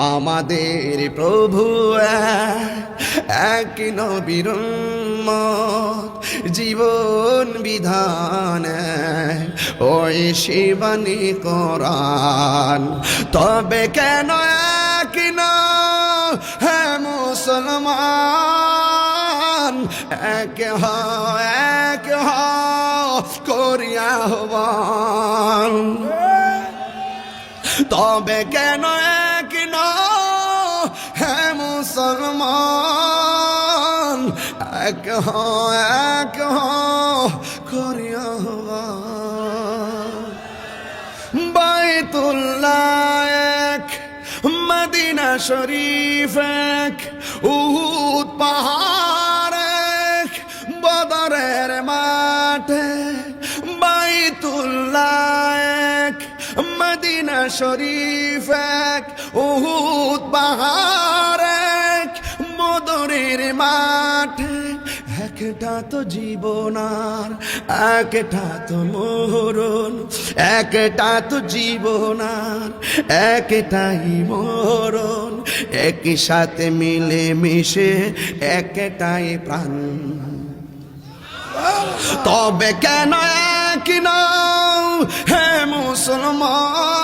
আমাদের প্রভু এক নবীর উম্মত, জীবন বিধান ওই শিবানী কোরআন। তবে কেন এক না হে মুসলমান, এক করিয়া আহ্বান। তবে কেন এক না হে মুসলমান, এক করিয়া আহ্বান। বাইতুল্লাহ এক, মদিনা শরীফ এক, উহুদ পাহাড় এক, বদরের মাঠে। বাইতুল্লাহ এক, মদিনা শরীফ এক, উহুদ পাহাড় এক, বদরের মাঠে। একটা তো জীবনার, একটা তো মরণ, একটা তো জীবনার, একটাই মরণ। একই সাথে মিলে মিশে একটাই প্রাণ। তবে কেন এক নাও হে মুসলমান,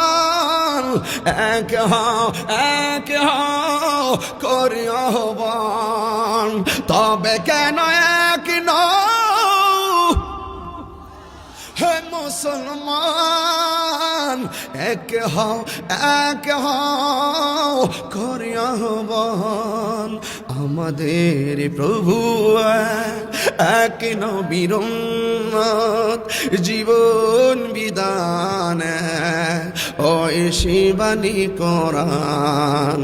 এক করি আহ্বান। তবে কেন এক নাও হে মুসলমান, এক করি আহ্বান। আমাদের প্রভু এক নবীর উম্মত, জীবন বিধান ওই শিবানী কোরআন।